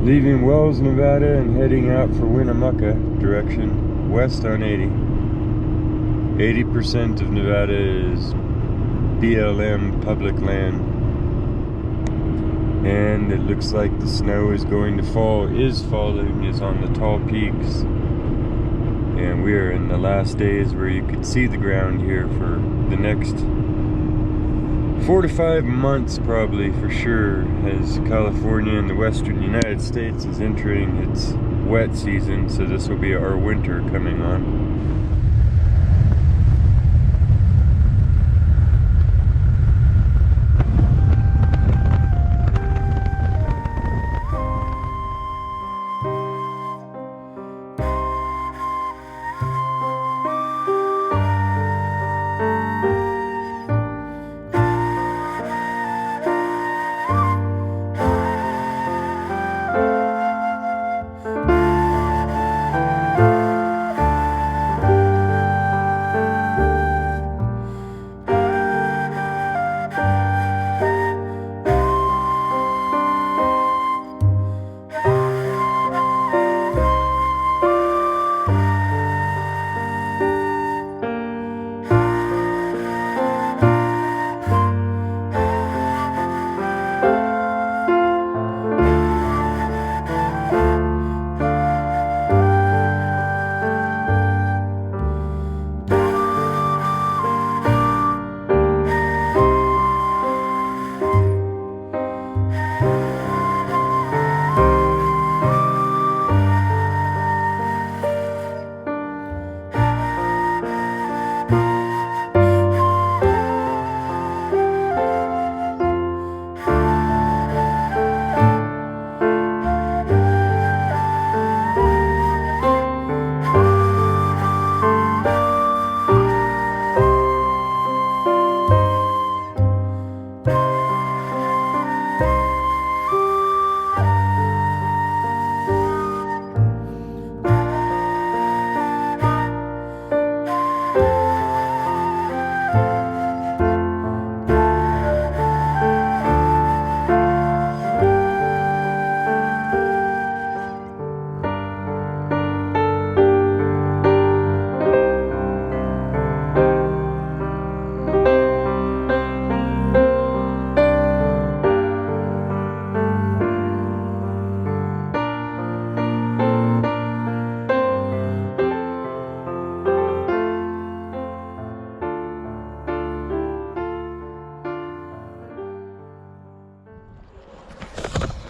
Leaving Wells, Nevada and heading out for Winnemucca direction, west on 80. 80% of Nevada is BLM public land. And it looks like the snow is going to fall, is falling, is on the tall peaks. And we are in the last days where you could see the ground here for the next 4 to 5 months probably for sure, as California and the western United States is entering its wet season, so this will be our winter coming on.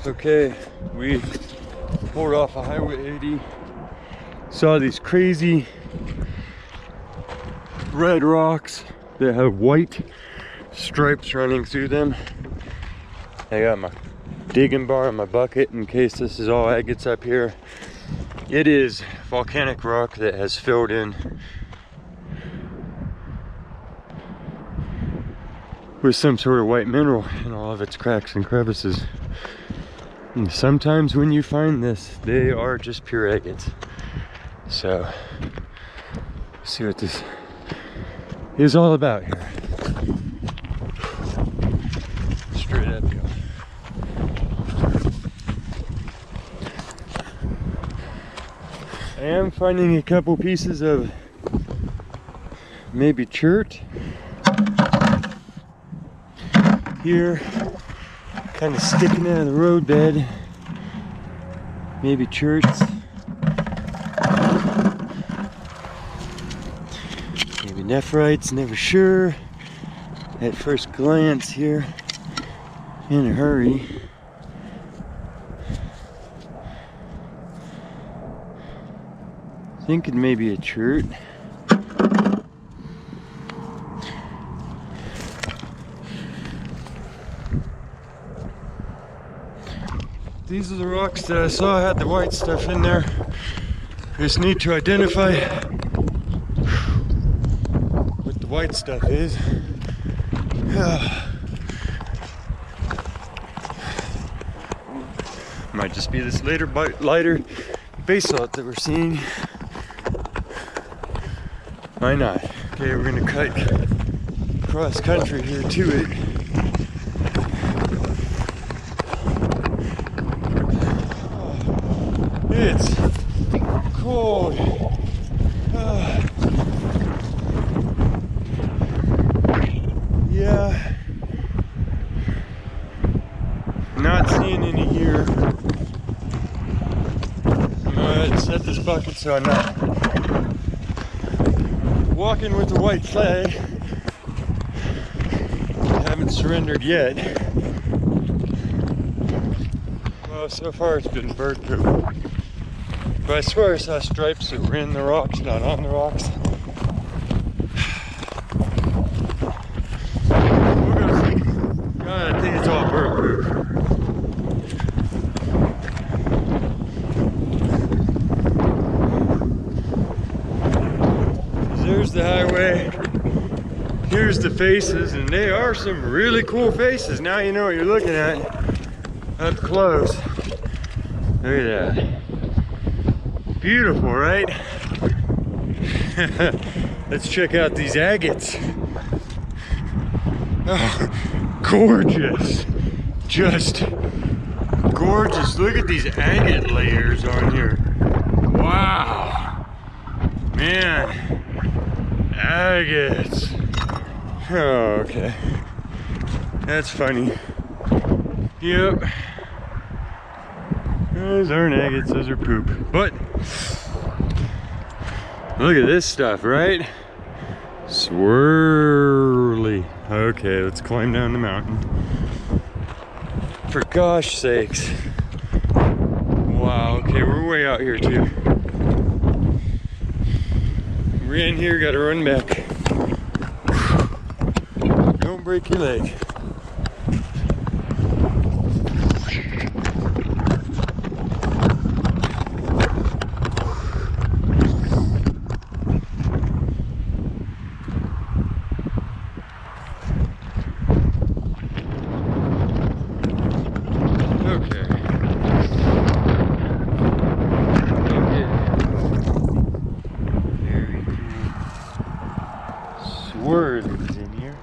Okay, we pulled off of Highway 80, saw these crazy red rocks that have white stripes running through them. I got my digging bar and my bucket in case this is all agates up here. It is volcanic rock that has filled in with some sort of white mineral in all of its cracks and crevices. And sometimes when you find this, they are just pure agates. So, let's see what this is all about here. Straight up go. I am finding a couple pieces of maybe chert here, kind of sticking out of the roadbed. Maybe cherts. Maybe nephrites, never sure. At first glance here, in a hurry. Thinking maybe a chert. These are the rocks that I saw had the white stuff in there. I just need to identify what the white stuff is. Might just be this lighter basalt that we're seeing. Why not? Okay, we're gonna cut cross country here to it. It's cold. Yeah. Not seeing any here. I'm gonna set this bucket so I'm not walking with the white flag. Haven't surrendered yet. Well, so far it's been bird poop. But I swear I saw stripes that were in the rocks, not on the rocks. We're gonna see. God, I think it's all bird poop. There's the highway. Here's the faces, and they are some really cool faces. Now you know what you're looking at up close. Look at that. Beautiful, right? Let's check out these agates. Oh, gorgeous. Just gorgeous. Look at these agate layers on here. Wow. Man. Agates. Oh, okay. That's funny. Yep. Those aren't agates, those are poop. But look at this stuff, right? Swirly. Okay, let's climb down the mountain. For gosh sakes. Wow, okay, we're way out here too. Ran here, gotta run back. Don't break your leg. Words in here.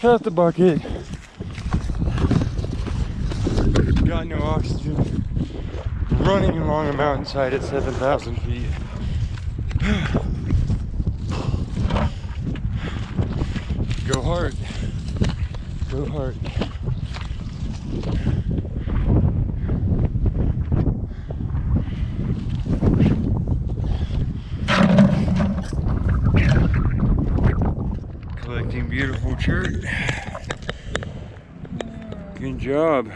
Out the bucket. Got no oxygen. Running along a mountainside at 7,000 feet. Go hard. Go hard. Collecting beautiful chert. Good job.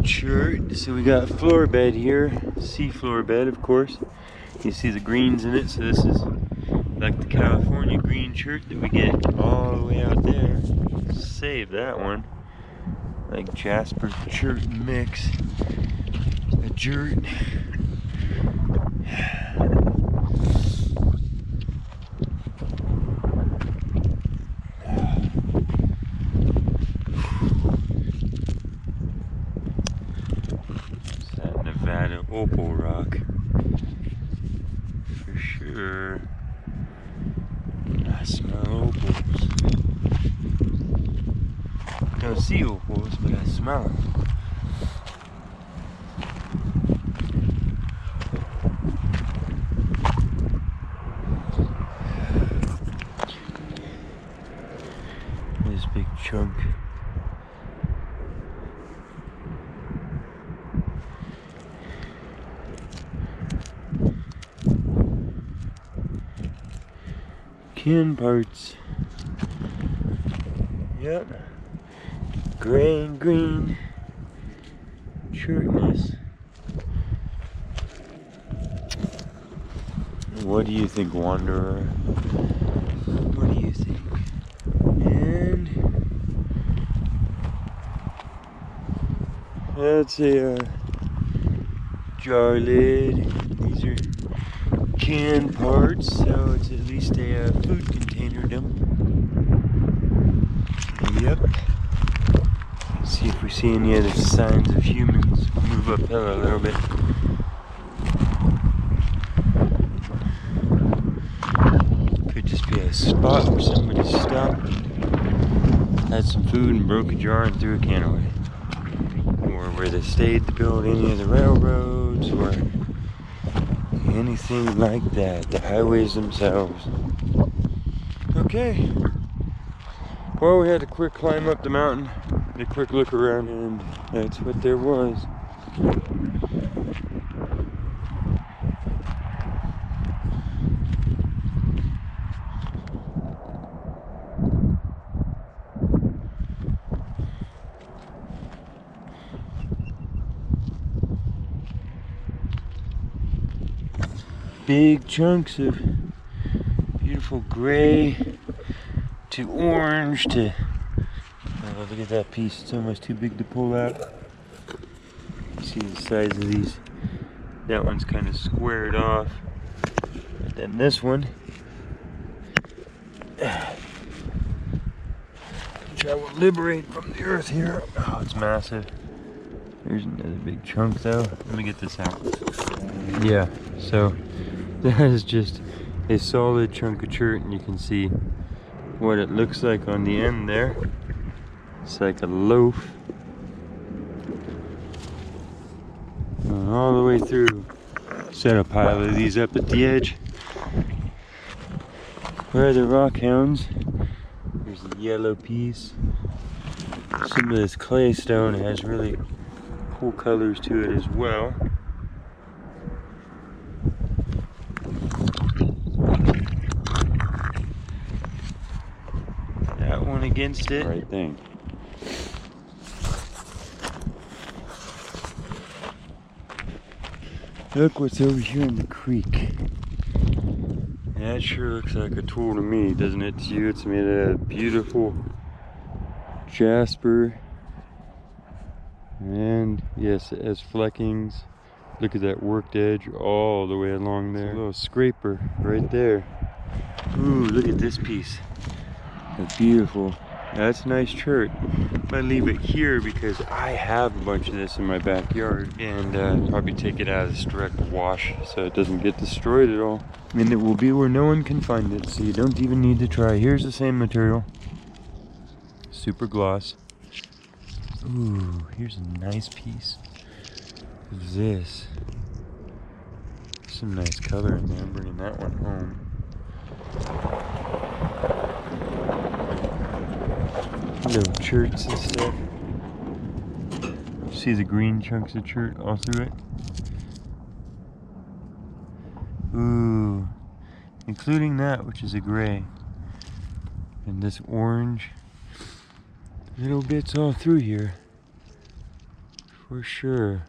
Chert. So we got floor bed here. Sea floor bed, of course. You see the greens in it, so this is like the California green chert that we get all the way out there. Save that one. Like Jasper chert mix. A chert. It's that Nevada opal rock. For sure. I smell opals. Don't see opals, but I smell them. This big chunk. Can parts. Yep. Gray and green. Shirtless. What do you think, Wanderer? What do you think? And that's a jar lid. These are canned parts, so it's at least a food container dump. Yep. See if we see any other signs of humans. We'll move uphill a little bit. Could just be a spot where somebody stopped, had some food and broke a jar and threw a can away. Or where they stayed to build any of the railroads or anything like that. The highways themselves. Okay. Well, we had a quick climb up the mountain, a quick look around, and that's what there was. Big chunks of beautiful gray to orange to, oh, look at that piece, it's almost too big to pull out. You see the size of these. That one's kind of squared off. But then this one, which I will liberate from the earth here. Oh, it's massive. There's another big chunk though. Let me get this out. Yeah, so that is just a solid chunk of chert, and you can see what it looks like on the end there. It's like a loaf. And all the way through. Set a pile of these up at the edge. Where are the rockhounds? There's a yellow piece. Some of this clay stone has really cool colors to it as well. That one against it. Right thing. Look what's over here in the creek. That sure looks like a tool to me, doesn't it to you? It's made out of beautiful jasper. And yes, it has fleckings. Look at that worked edge all the way along there. A little scraper right there. Ooh, look at this piece. That's beautiful. That's a nice chert. I'm gonna leave it here because I have a bunch of this in my backyard, and probably take it out as direct wash so it doesn't get destroyed at all. And it will be where no one can find it, so you don't even need to try. Here's the same material. Super gloss. Ooh, here's a nice piece of this. Some nice color in there. I'm bringing that one home. Little cherts and stuff. See the green chunks of chert all through it? Ooh, including that, which is a gray. And this orange. Little bits all through here. For sure.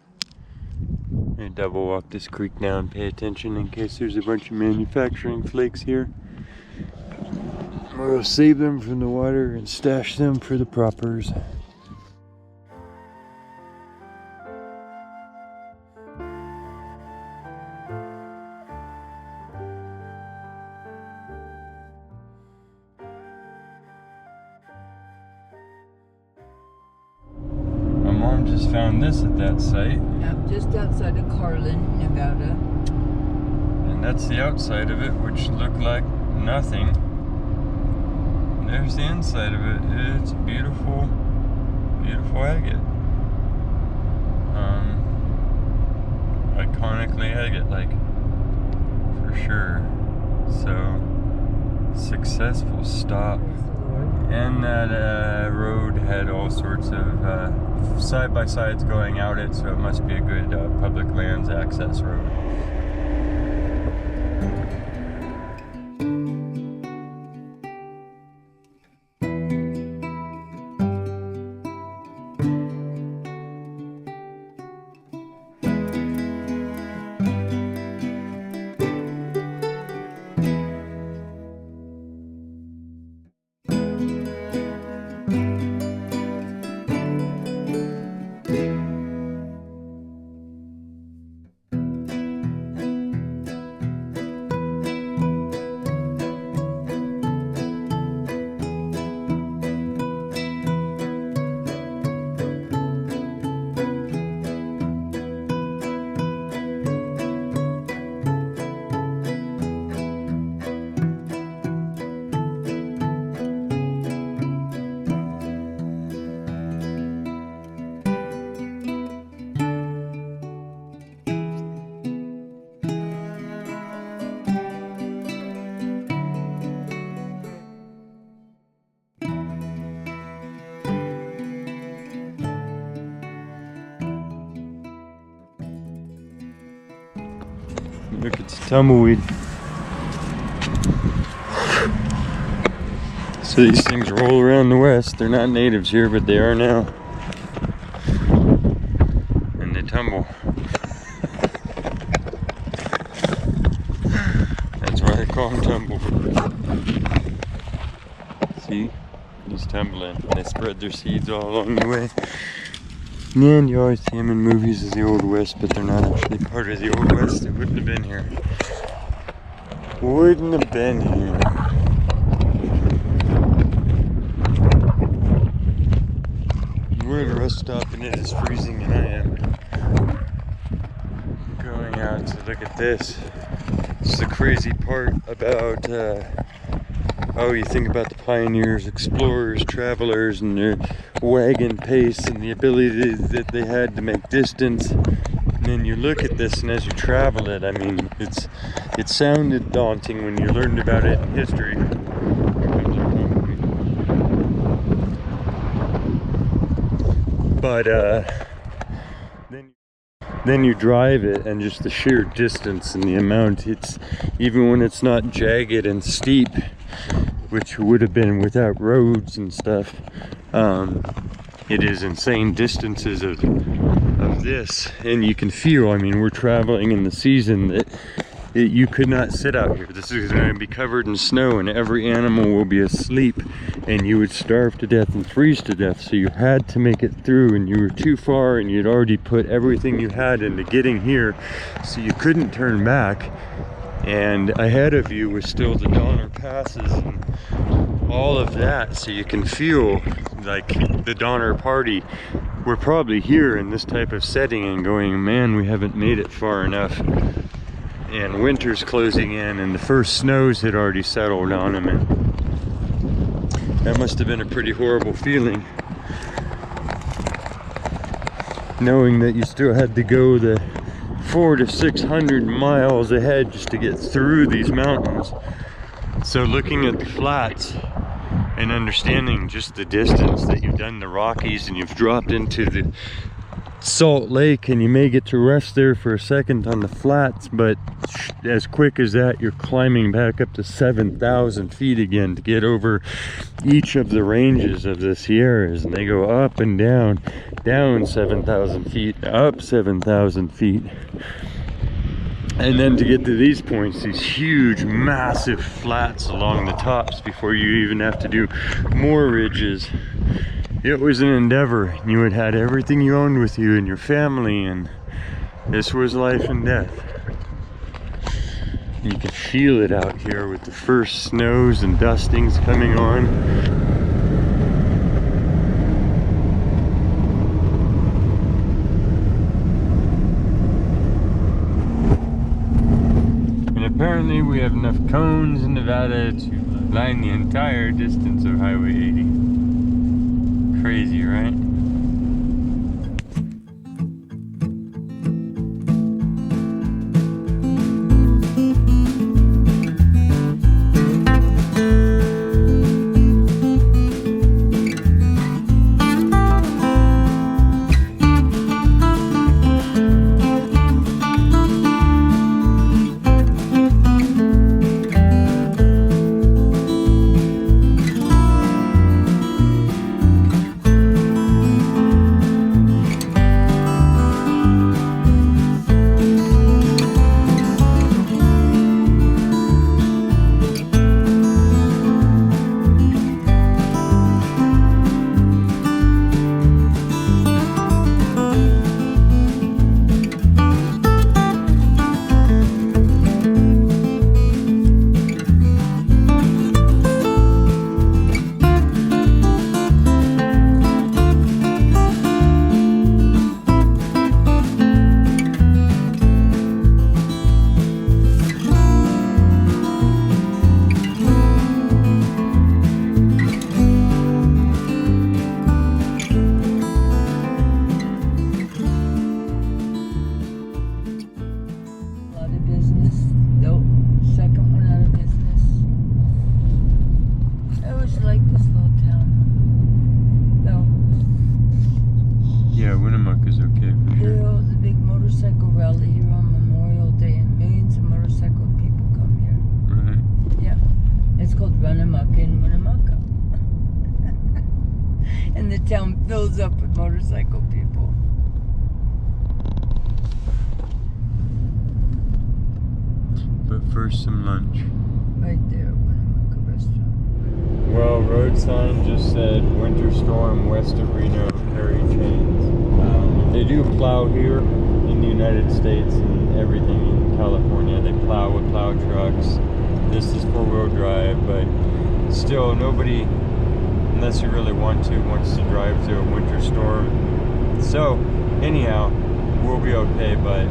I'm gonna double walk this creek now and pay attention in case there's a bunch of manufacturing flakes here. We'll save them from the water and stash them for the proppers. My mom just found this at that site. Yep, just outside of Carlin, Nevada. And that's the outside of it, which looked like nothing. There's the inside of it. It's beautiful, beautiful agate. Iconically agate-like, for sure. So, successful stop. And that road had all sorts of side-by-sides going out it, so it must be a good public lands access road. Look, it's tumbleweed. So these things roll around the west. They're not natives here, but they are now. And they tumble. That's why I call them tumblebirds. See? He's tumbling. They spread their seeds all along the way. And you always see them in movies as the Old West, but they're not actually part of the Old West. They wouldn't have been here. Wouldn't have been here. We're at a rest stop and it is freezing, and I am going out to look at this. This is the crazy part about you think about the pioneers, explorers, travelers, and their wagon pace and the ability that they had to make distance. And then you look at this, and as you travel it, I mean, it sounded daunting when you learned about it in history. But then you drive it, and just the sheer distance and the amount, it's even when it's not jagged and steep, which would have been without roads and stuff, it is insane distances of this, and you can feel, I mean, we're traveling in the season that you could not sit out here. This is going to be covered in snow, and every animal will be asleep, and you would starve to death and freeze to death. So you had to make it through, and you were too far, and you'd already put everything you had into getting here, so you couldn't turn back. And ahead of you was still the Donner Passes and all of that, so you can feel like the Donner Party. We're probably here in this type of setting and going, man, we haven't made it far enough. And winter's closing in, and the first snows had already settled on them, and that must have been a pretty horrible feeling, knowing that you still had to go the 400 to 600 miles ahead just to get through these mountains. So looking at the flats and understanding just the distance that you've done the Rockies, and you've dropped into the Salt Lake, and you may get to rest there for a second on the flats, but as quick as that, you're climbing back up to 7,000 feet again to get over each of the ranges of the Sierras, and they go up and down 7,000 feet, up 7,000 feet. And then to get to these points, these huge, massive flats along the tops before you even have to do more ridges. It was an endeavor. You had had everything you owned with you and your family, and this was life and death. You can feel it out here with the first snows and dustings coming on. And apparently we have enough cones in Nevada to line the entire distance of Highway 80. Crazy, right? The big motorcycle rally here on Memorial day, and millions of motorcycle people come here. Right. Yeah. It's called Runamaka in Winnemucca. And the town fills up with motorcycle people. But first, some lunch. Right there, Winnemucca restaurant. Well, road sign just said winter storm west of Reno, carry chains. They do plow here in the United States and everything in California. They plow with plow trucks. This is four-wheel drive, but still nobody, unless you really want to, wants to drive through a winter storm. So, anyhow, we'll be okay, but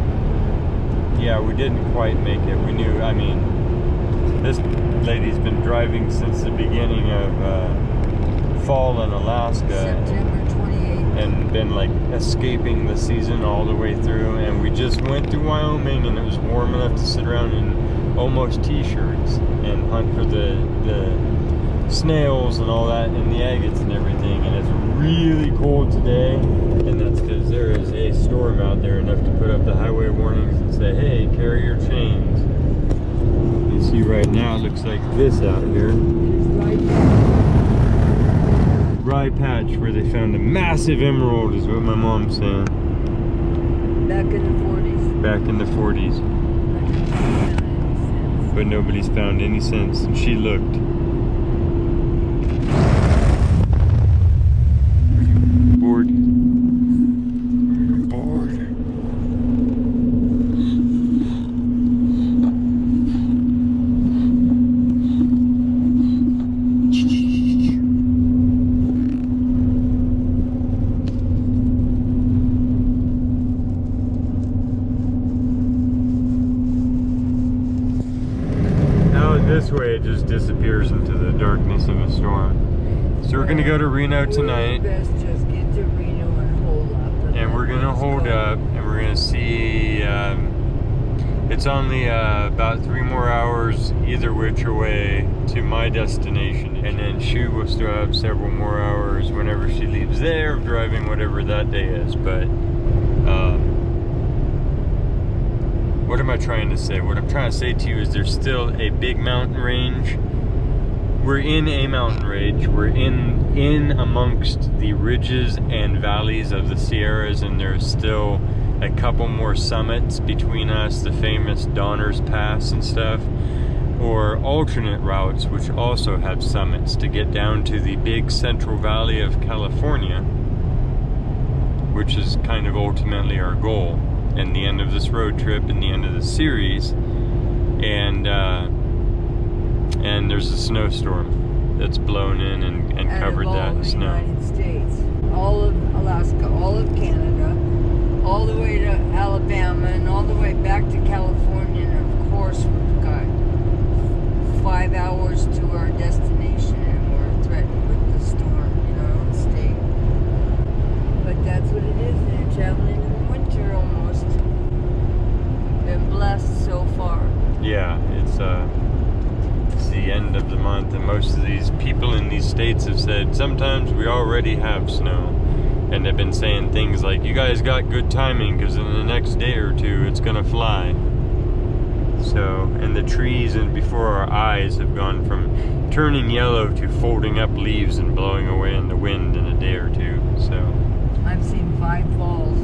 yeah, we didn't quite make it. We knew, I mean, this lady's been driving since the beginning of fall in Alaska. September 28th. And been like escaping the season all the way through. And we just went through Wyoming and it was warm enough to sit around in almost t-shirts and hunt for the snails and all that and the agates and everything. And it's really cold today. And that's because there is a storm out there enough to put up the highway warnings and say, hey, carry your chains. You see right now it looks like this out here. Rye patch where they found a massive emerald is what my mom's saying. Back in the 40s. Back in the 40s. But nobody's found any since. And she looked. Bored. Bored. This way it just disappears into the darkness of a storm. So we're gonna go to Reno tonight. Best just get to Reno and hold up. And we're gonna hold up and we're gonna see, it's only about 3 more hours either which way to my destination. And then she will still have several more hours whenever she leaves there, driving whatever that day is. But what am I trying to say? What I'm trying to say to you is there's still a big mountain range. We're in a mountain range. We're in amongst the ridges and valleys of the Sierras, and there's still a couple more summits between us, the famous Donner's Pass and stuff, or alternate routes which also have summits to get down to the big Central Valley of California, which is kind of ultimately our goal. And the end of this road trip and the end of the series, and there's a snowstorm that's blown in and covered that snow. United States, all of Alaska, all of Canada, all the way to Alabama, and all the way back to California. And of course, we've got 5 hours to our destination, and we're threatened with the storm in our own state. But that's what it is. They're traveling in winter almost. Been blessed so far. Yeah, it's the end of the month, and most of these people in these states have said sometimes we already have snow, and they've been saying things like, you guys got good timing because in the next day or two it's gonna fly. So, and the trees and before our eyes have gone from turning yellow to folding up leaves and blowing away in the wind in a day or two. So I've seen 5 falls.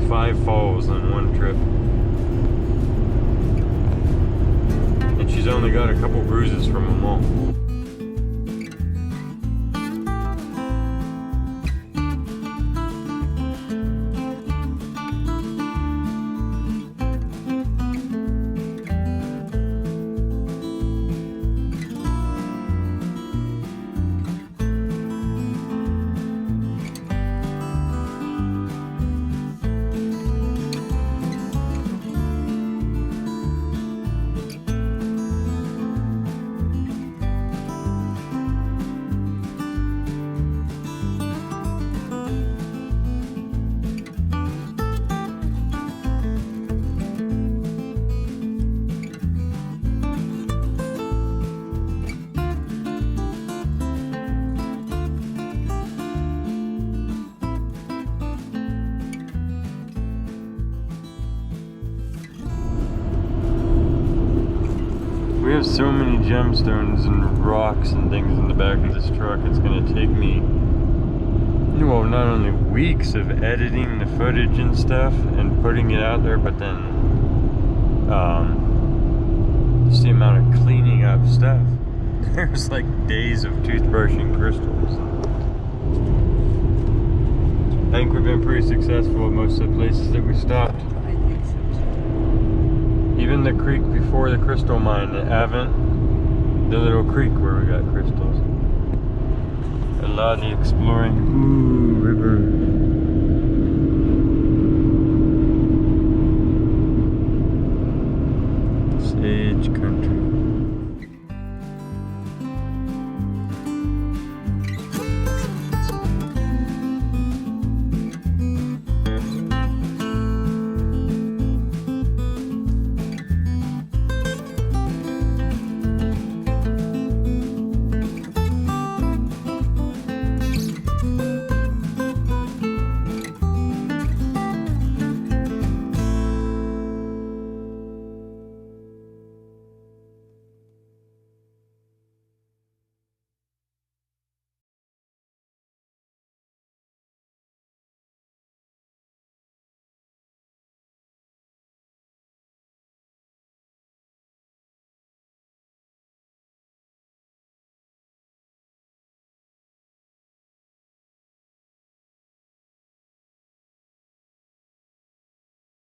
5 falls on one trip. And she's only got a couple bruises from them all. so many gemstones and rocks and things in the back of this truck. It's gonna take me, well, not only weeks of editing the footage and stuff and putting it out there, but then just the amount of cleaning up stuff. There's like days of toothbrushing crystals. I think we've been pretty successful at most of the places that we stopped. I think so too. Even the creek before the crystal mine, the Avent, the little creek where we got crystals. A lot of the exploring. Ooh, river.